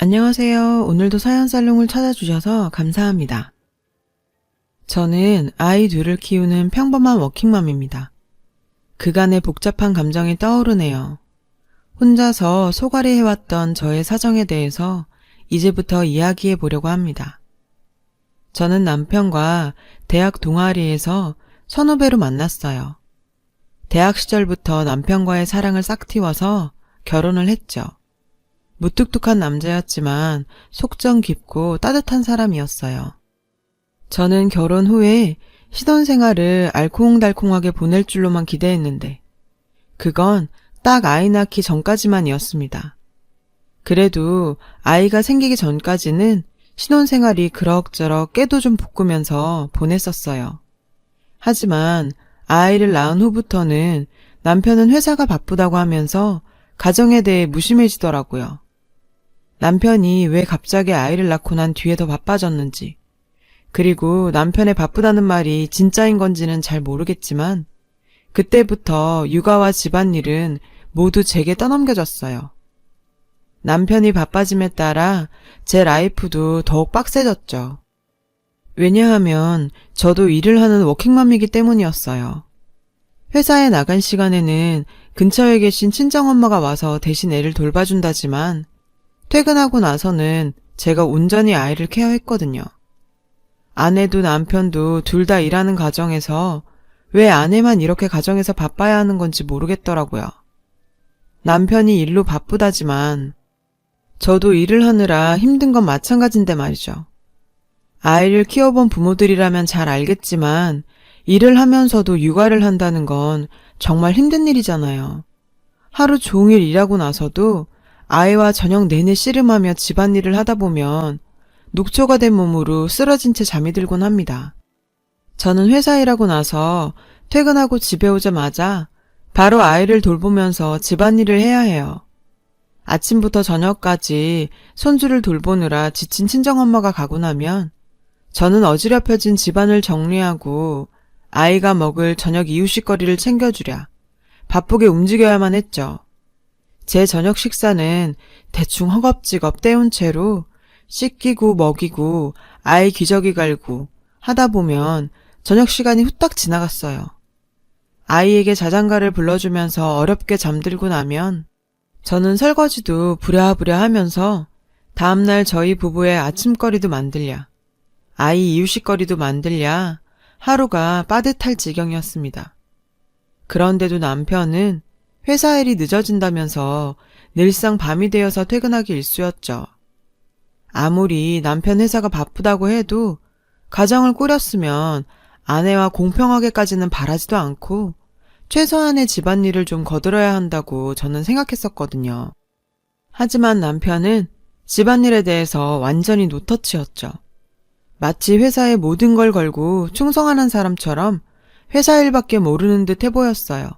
안녕하세요. 오늘도 사연살롱을 찾아주셔서 감사합니다. 저는 아이 둘을 키우는 평범한 워킹맘입니다. 그간의 복잡한 감정이 떠오르네요. 혼자서 소갈이 해왔던 저의 사정에 대해서 이제부터 이야기해 보려고 합니다. 저는 남편과 대학 동아리에서 선후배로 만났어요. 대학 시절부터 남편과의 사랑을 싹 틔워서 결혼을 했죠. 무뚝뚝한 남자였지만 속정 깊고 따뜻한 사람이었어요. 저는 결혼 후에 신혼생활을 알콩달콩하게 보낼 줄로만 기대했는데 그건 딱 아이 낳기 전까지만이었습니다. 그래도 아이가 생기기 전까지는 신혼생활이 그럭저럭 깨도 좀 볶으면서 보냈었어요. 하지만 아이를 낳은 후부터는 남편은 회사가 바쁘다고 하면서 가정에 대해 무심해지더라고요. 남편이 왜 갑자기 아이를 낳고 난 뒤에 더 바빠졌는지, 그리고 남편의 바쁘다는 말이 진짜인 건지는 잘 모르겠지만 그때부터 육아와 집안일은 모두 제게 떠넘겨졌어요. 남편이 바빠짐에 따라 제 라이프도 더욱 빡세졌죠. 왜냐하면 저도 일을 하는 워킹맘이기 때문이었어요. 회사에 나간 시간에는 근처에 계신 친정엄마가 와서 대신 애를 돌봐준다지만 퇴근하고 나서는 제가 온전히 아이를 케어했거든요. 아내도 남편도 둘 다 일하는 가정에서 왜 아내만 이렇게 가정에서 바빠야 하는 건지 모르겠더라고요. 남편이 일로 바쁘다지만 저도 일을 하느라 힘든 건 마찬가지인데 말이죠. 아이를 키워본 부모들이라면 잘 알겠지만 일을 하면서도 육아를 한다는 건 정말 힘든 일이잖아요. 하루 종일 일하고 나서도 아이와 저녁 내내 씨름하며 집안일을 하다 보면 녹초가 된 몸으로 쓰러진 채 잠이 들곤 합니다. 저는 회사 일하고 나서 퇴근하고 집에 오자마자 바로 아이를 돌보면서 집안일을 해야 해요. 아침부터 저녁까지 손주를 돌보느라 지친 친정엄마가 가고 나면 저는 어지럽혀진 집안을 정리하고 아이가 먹을 저녁 이유식거리를 챙겨주랴 바쁘게 움직여야만 했죠. 제 저녁 식사는 대충 허겁지겁 때운 채로 씻기고 먹이고 아이 기저귀 갈고 하다 보면 저녁 시간이 후딱 지나갔어요. 아이에게 자장가를 불러주면서 어렵게 잠들고 나면 저는 설거지도 부랴부랴 하면서 다음날 저희 부부의 아침거리도 만들랴, 아이 이유식거리도 만들랴 하루가 빠듯할 지경이었습니다. 그런데도 남편은 회사 일이 늦어진다면서 늘상 밤이 되어서 퇴근하기 일쑤였죠. 아무리 남편 회사가 바쁘다고 해도 가정을 꾸렸으면 아내와 공평하게까지는 바라지도 않고 최소한의 집안일을 좀 거들어야 한다고 저는 생각했었거든요. 하지만 남편은 집안일에 대해서 완전히 노터치였죠. 마치 회사에 모든 걸 걸고 충성하는 사람처럼 회사 일밖에 모르는 듯 해보였어요.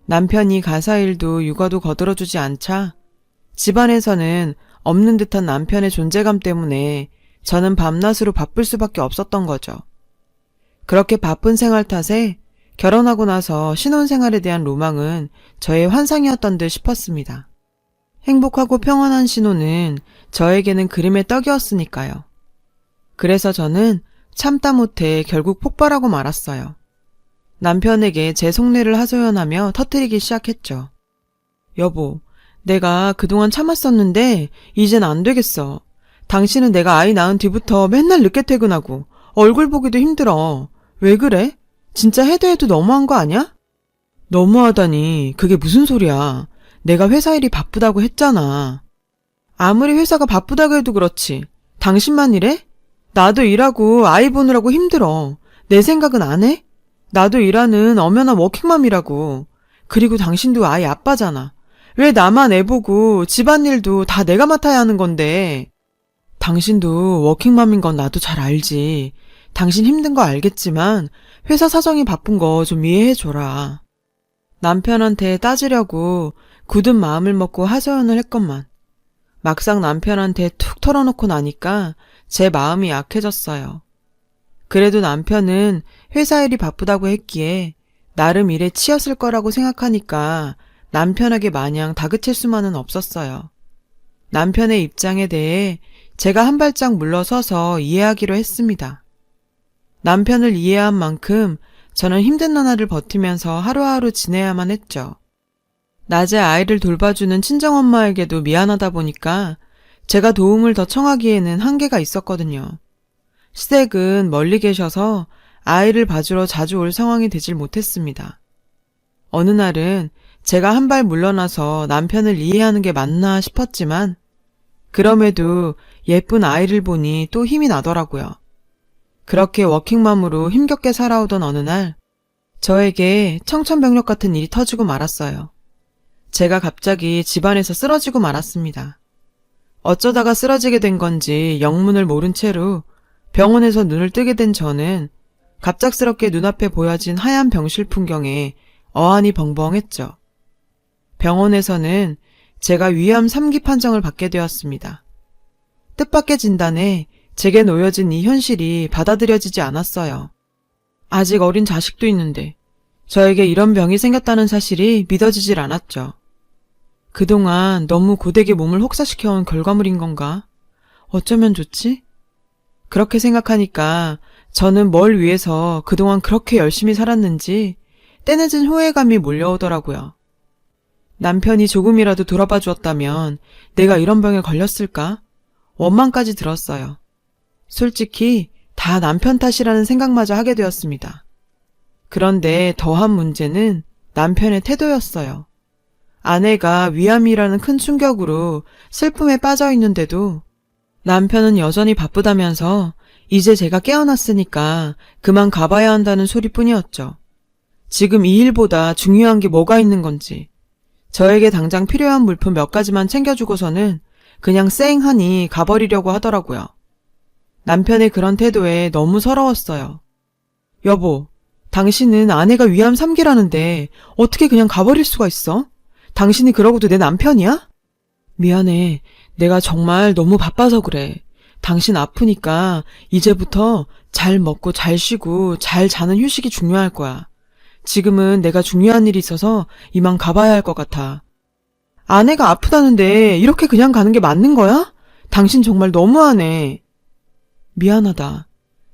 남편이 가사 일도 육아도 거들어주지 않자 집안에서는 없는 듯한 남편의 존재감 때문에 저는 밤낮으로 바쁠 수밖에 없었던 거죠. 그렇게 바쁜 생활 탓에 결혼하고 나서 신혼생활에 대한 로망은 저의 환상이었던 듯 싶었습니다. 행복하고 평온한 신혼은 저에게는 그림의 떡이었으니까요. 그래서 저는 참다 못해 결국 폭발하고 말았어요. 남편에게 제 속내를 하소연하며 터뜨리기 시작했죠. 여보, 내가 그동안 참았었는데 이젠 안 되겠어. 당신은 내가 아이 낳은 뒤부터 맨날 늦게 퇴근하고 얼굴 보기도 힘들어. 왜 그래? 진짜 해도 너무한 거 아니야? 너무하다니 그게 무슨 소리야. 내가 회사 일이 바쁘다고 했잖아. 아무리 회사가 바쁘다고 해도 그렇지. 당신만 이래? 나도 일하고 아이 보느라고 힘들어. 내 생각은 안 해? 나도 일하는 엄연한 워킹맘이라고. 그리고 당신도 아이 아빠잖아. 왜 나만 애 보고 집안일도 다 내가 맡아야 하는 건데. 당신도 워킹맘인 건 나도 잘 알지. 당신 힘든 거 알겠지만 회사 사정이 바쁜 거 좀 이해해줘라. 남편한테 따지려고 굳은 마음을 먹고 하소연을 했건만 막상 남편한테 툭 털어놓고 나니까 제 마음이 약해졌어요. 그래도 남편은 회사 일이 바쁘다고 했기에 나름 일에 치였을 거라고 생각하니까 남편에게 마냥 다그칠 수만은 없었어요. 남편의 입장에 대해 제가 한 발짝 물러서서 이해하기로 했습니다. 남편을 이해한 만큼 저는 힘든 나날을 버티면서 하루하루 지내야만 했죠. 낮에 아이를 돌봐주는 친정엄마에게도 미안하다 보니까 제가 도움을 더 청하기에는 한계가 있었거든요. 시댁은 멀리 계셔서 아이를 봐주러 자주 올 상황이 되질 못했습니다. 어느 날은 제가 한 발 물러나서 남편을 이해하는 게 맞나 싶었지만 그럼에도 예쁜 아이를 보니 또 힘이 나더라고요. 그렇게 워킹맘으로 힘겹게 살아오던 어느 날 저에게 청천벽력 같은 일이 터지고 말았어요. 제가 갑자기 집안에서 쓰러지고 말았습니다. 어쩌다가 쓰러지게 된 건지 영문을 모른 채로 병원에서 눈을 뜨게 된 저는 갑작스럽게 눈앞에 보여진 하얀 병실 풍경에 어안이 벙벙했죠. 병원에서는 제가 위암 3기 판정을 받게 되었습니다. 뜻밖의 진단에 제게 놓여진 이 현실이 받아들여지지 않았어요. 아직 어린 자식도 있는데 저에게 이런 병이 생겼다는 사실이 믿어지질 않았죠. 그동안 너무 고되게 몸을 혹사시켜온 결과물인 건가? 어쩌면 좋지? 그렇게 생각하니까 저는 뭘 위해서 그동안 그렇게 열심히 살았는지 때늦은 후회감이 몰려오더라고요. 남편이 조금이라도 돌아봐 주었다면 내가 이런 병에 걸렸을까? 원망까지 들었어요. 솔직히 다 남편 탓이라는 생각마저 하게 되었습니다. 그런데 더한 문제는 남편의 태도였어요. 아내가 위암이라는 큰 충격으로 슬픔에 빠져 있는데도 남편은 여전히 바쁘다면서 이제 제가 깨어났으니까 그만 가봐야 한다는 소리뿐이었죠. 지금 이 일보다 중요한 게 뭐가 있는 건지 저에게 당장 필요한 물품 몇 가지만 챙겨주고서는 그냥 쌩하니 가버리려고 하더라고요. 남편의 그런 태도에 너무 서러웠어요. 여보, 당신은 아내가 위암 3기라는데 어떻게 그냥 가버릴 수가 있어? 당신이 그러고도 내 남편이야? 미안해. 내가 정말 너무 바빠서 그래. 당신 아프니까 이제부터 잘 먹고 잘 쉬고 잘 자는 휴식이 중요할 거야. 지금은 내가 중요한 일이 있어서 이만 가봐야 할 것 같아. 아내가 아프다는데 이렇게 그냥 가는 게 맞는 거야? 당신 정말 너무하네. 미안하다.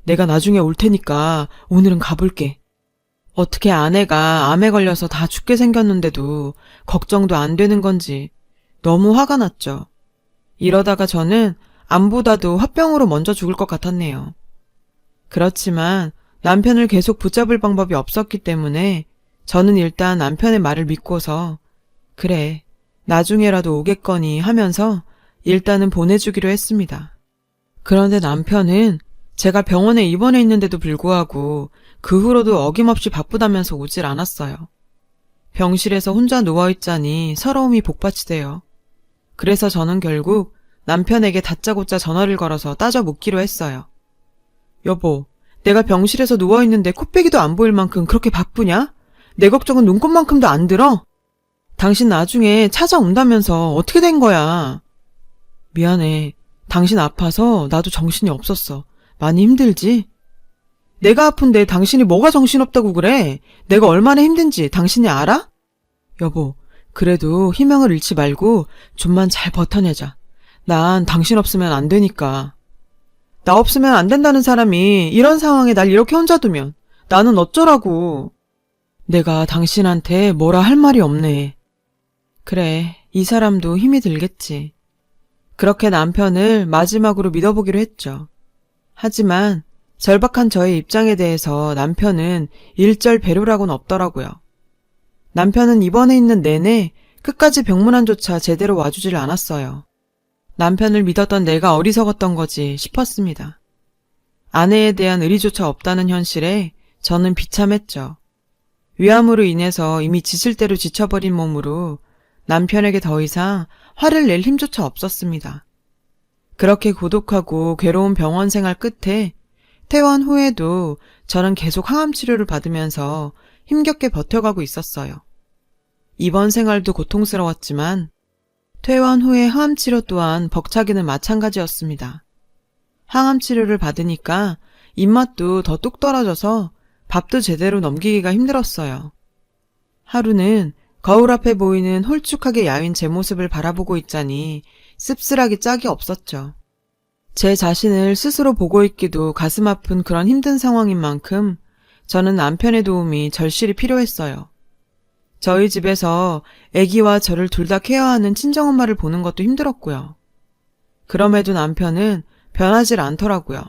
내가 나중에 올 테니까 오늘은 가볼게. 어떻게 아내가 암에 걸려서 다 죽게 생겼는데도 걱정도 안 되는 건지 너무 화가 났죠. 이러다가 저는 암보다도 화병으로 먼저 죽을 것 같았네요. 그렇지만 남편을 계속 붙잡을 방법이 없었기 때문에 저는 일단 남편의 말을 믿고서 그래, 나중에라도 오겠거니 하면서 일단은 보내주기로 했습니다. 그런데 남편은 제가 병원에 입원해 있는데도 불구하고 그 후로도 어김없이 바쁘다면서 오질 않았어요. 병실에서 혼자 누워있자니 서러움이 복받치대요. 그래서 저는 결국 남편에게 다짜고짜 전화를 걸어서 따져 묻기로 했어요. 여보, 내가 병실에서 누워있는데 코빼기도 안 보일 만큼 그렇게 바쁘냐? 내 걱정은 눈꼽만큼도 안 들어? 당신 나중에 찾아온다면서 어떻게 된 거야? 미안해. 당신 아파서 나도 정신이 없었어. 많이 힘들지? 내가 아픈데 당신이 뭐가 정신없다고 그래? 내가 얼마나 힘든지 당신이 알아? 여보, 그래도 희망을 잃지 말고 좀만 잘 버텨내자. 난 당신 없으면 안 되니까. 나 없으면 안 된다는 사람이 이런 상황에 날 이렇게 혼자 두면 나는 어쩌라고. 내가 당신한테 뭐라 할 말이 없네. 그래, 이 사람도 힘이 들겠지. 그렇게 남편을 마지막으로 믿어보기로 했죠. 하지만 절박한 저의 입장에 대해서 남편은 일절 배려라고는 없더라고요. 남편은 입원해 있는 내내 끝까지 병문안조차 제대로 와주질 않았어요. 남편을 믿었던 내가 어리석었던 거지 싶었습니다. 아내에 대한 의리조차 없다는 현실에 저는 비참했죠. 위암으로 인해서 이미 지칠 대로 지쳐버린 몸으로 남편에게 더 이상 화를 낼 힘조차 없었습니다. 그렇게 고독하고 괴로운 병원 생활 끝에 퇴원 후에도 저는 계속 항암 치료를 받으면서 힘겹게 버텨가고 있었어요. 입원 생활도 고통스러웠지만 퇴원 후의 항암 치료 또한 벅차기는 마찬가지였습니다. 항암 치료를 받으니까 입맛도 더 뚝 떨어져서 밥도 제대로 넘기기가 힘들었어요. 하루는 거울 앞에 보이는 홀쭉하게 야윈 제 모습을 바라보고 있자니 씁쓸하기 짝이 없었죠. 제 자신을 스스로 보고 있기도 가슴 아픈 그런 힘든 상황인 만큼 저는 남편의 도움이 절실히 필요했어요. 저희 집에서 아기와 저를 둘 다 케어하는 친정엄마를 보는 것도 힘들었고요. 그럼에도 남편은 변하질 않더라고요.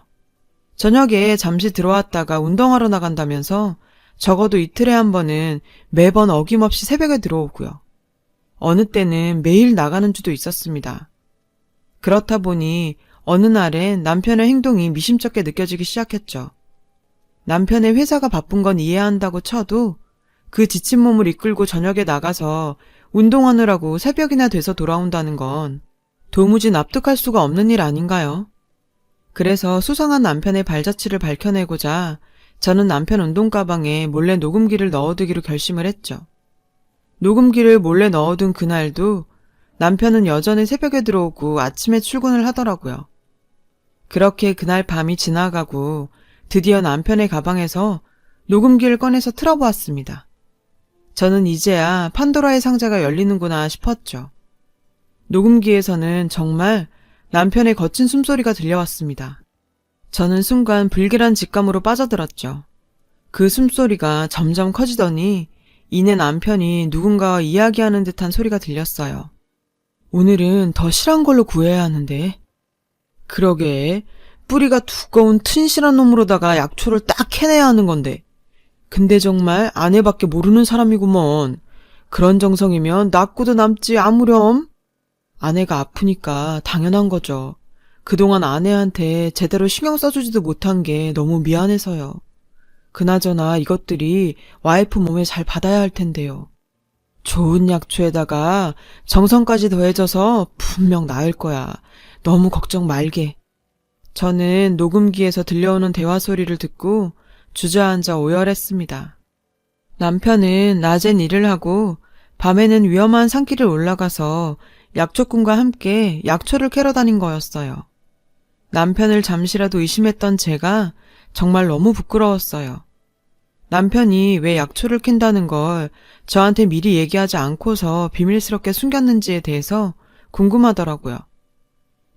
저녁에 잠시 들어왔다가 운동하러 나간다면서 적어도 이틀에 한 번은 매번 어김없이 새벽에 들어오고요. 어느 때는 매일 나가는 주도 있었습니다. 그렇다 보니 어느 날엔 남편의 행동이 미심쩍게 느껴지기 시작했죠. 남편의 회사가 바쁜 건 이해한다고 쳐도 그 지친 몸을 이끌고 저녁에 나가서 운동하느라고 새벽이나 돼서 돌아온다는 건 도무지 납득할 수가 없는 일 아닌가요? 그래서 수상한 남편의 발자취를 밝혀내고자 저는 남편 운동 가방에 몰래 녹음기를 넣어두기로 결심을 했죠. 녹음기를 몰래 넣어둔 그날도 남편은 여전히 새벽에 들어오고 아침에 출근을 하더라고요. 그렇게 그날 밤이 지나가고 드디어 남편의 가방에서 녹음기를 꺼내서 틀어보았습니다. 저는 이제야 판도라의 상자가 열리는구나 싶었죠. 녹음기에서는 정말 남편의 거친 숨소리가 들려왔습니다. 저는 순간 불길한 직감으로 빠져들었죠. 그 숨소리가 점점 커지더니 이내 남편이 누군가와 이야기하는 듯한 소리가 들렸어요. 오늘은 더 실한 걸로 구해야 하는데. 그러게, 뿌리가 두꺼운 튼실한 놈으로다가 약초를 딱 해내야 하는 건데. 근데 정말 아내밖에 모르는 사람이구먼. 그런 정성이면 낫고도 남지 아무렴. 아내가 아프니까 당연한 거죠. 그동안 아내한테 제대로 신경 써주지도 못한 게 너무 미안해서요. 그나저나 이것들이 와이프 몸에 잘 받아야 할 텐데요. 좋은 약초에다가 정성까지 더해져서 분명 나을 거야. 너무 걱정 말게. 저는 녹음기에서 들려오는 대화 소리를 듣고 주저앉아 오열했습니다. 남편은 낮엔 일을 하고 밤에는 위험한 산길을 올라가서 약초꾼과 함께 약초를 캐러 다닌 거였어요. 남편을 잠시라도 의심했던 제가 정말 너무 부끄러웠어요. 남편이 왜 약초를 캔다는 걸 저한테 미리 얘기하지 않고서 비밀스럽게 숨겼는지에 대해서 궁금하더라고요.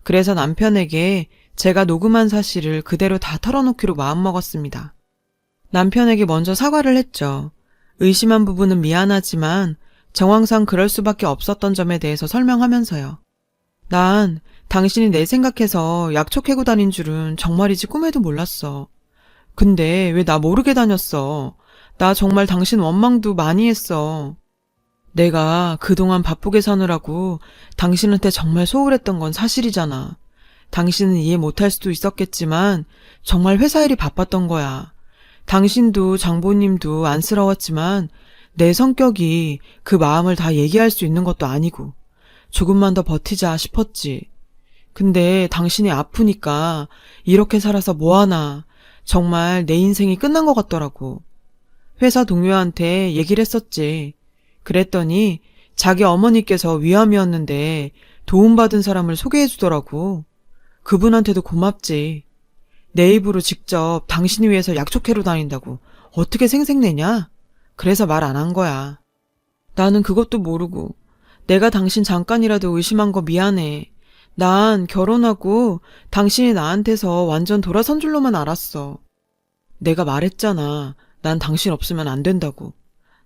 그래서 남편에게 제가 녹음한 사실을 그대로 다 털어놓기로 마음먹었습니다. 남편에게 먼저 사과를 했죠. 의심한 부분은 미안하지만 정황상 그럴 수밖에 없었던 점에 대해서 설명하면서요. 난 당신이 내 생각해서 약초 캐고 다닌 줄은 정말이지 꿈에도 몰랐어. 근데 왜 나 모르게 다녔어? 나 정말 당신 원망도 많이 했어. 내가 그동안 바쁘게 사느라고 당신한테 정말 소홀했던 건 사실이잖아. 당신은 이해 못할 수도 있었겠지만 정말 회사 일이 바빴던 거야. 당신도 장보님도 안쓰러웠지만 내 성격이 그 마음을 다 얘기할 수 있는 것도 아니고 조금만 더 버티자 싶었지. 근데 당신이 아프니까 이렇게 살아서 뭐하나. 정말 내 인생이 끝난 것 같더라고. 회사 동료한테 얘기를 했었지. 그랬더니 자기 어머니께서 위암이었는데 도움받은 사람을 소개해주더라고. 그분한테도 고맙지. 내 입으로 직접 당신이 위해서 약초 캐러 다닌다고 어떻게 생색내냐? 그래서 말 안 한 거야. 나는 그것도 모르고 내가 당신 잠깐이라도 의심한 거 미안해. 난 결혼하고 당신이 나한테서 완전 돌아선 줄로만 알았어. 내가 말했잖아. 난 당신 없으면 안 된다고.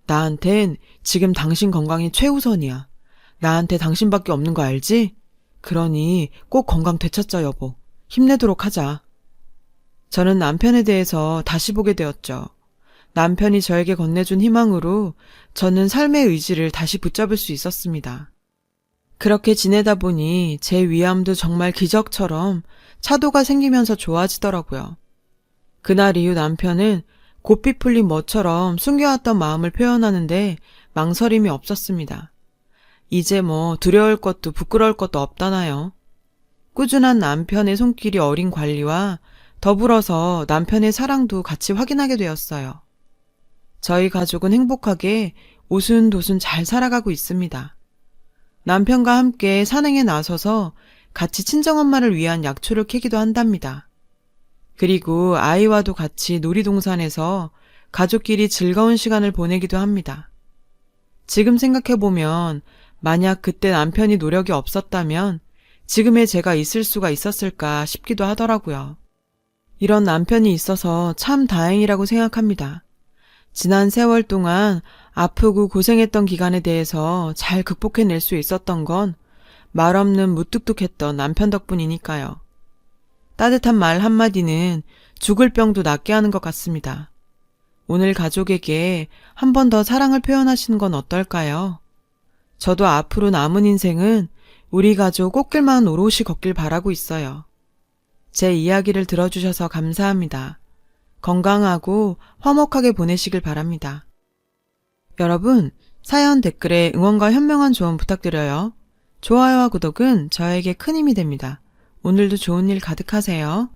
나한텐 지금 당신 건강이 최우선이야. 나한테 당신밖에 없는 거 알지? 그러니 꼭 건강 되찾자 여보. 힘내도록 하자. 저는 남편에 대해서 다시 보게 되었죠. 남편이 저에게 건네준 희망으로 저는 삶의 의지를 다시 붙잡을 수 있었습니다. 그렇게 지내다 보니 제 위암도 정말 기적처럼 차도가 생기면서 좋아지더라고요. 그날 이후 남편은 고삐 풀린 뭐처럼 숨겨왔던 마음을 표현하는데 망설임이 없었습니다. 이제 뭐 두려울 것도 부끄러울 것도 없다나요. 꾸준한 남편의 손길이 어린 관리와 더불어서 남편의 사랑도 같이 확인하게 되었어요. 저희 가족은 행복하게 오순도순 잘 살아가고 있습니다. 남편과 함께 산행에 나서서 같이 친정엄마를 위한 약초를 캐기도 한답니다. 그리고 아이와도 같이 놀이동산에서 가족끼리 즐거운 시간을 보내기도 합니다. 지금 생각해보면 만약 그때 남편이 노력이 없었다면 지금의 제가 있을 수가 있었을까 싶기도 하더라고요. 이런 남편이 있어서 참 다행이라고 생각합니다. 지난 세월 동안 아프고 고생했던 기간에 대해서 잘 극복해낼 수 있었던 건 말없는 무뚝뚝했던 남편 덕분이니까요. 따뜻한 말 한마디는 죽을 병도 낫게 하는 것 같습니다. 오늘 가족에게 한 번 더 사랑을 표현하시는 건 어떨까요? 저도 앞으로 남은 인생은 우리 가족 꽃길만 오롯이 걷길 바라고 있어요. 제 이야기를 들어주셔서 감사합니다. 건강하고 화목하게 보내시길 바랍니다. 여러분, 사연 댓글에 응원과 현명한 조언 부탁드려요. 좋아요와 구독은 저에게 큰 힘이 됩니다. 오늘도 좋은 일 가득하세요.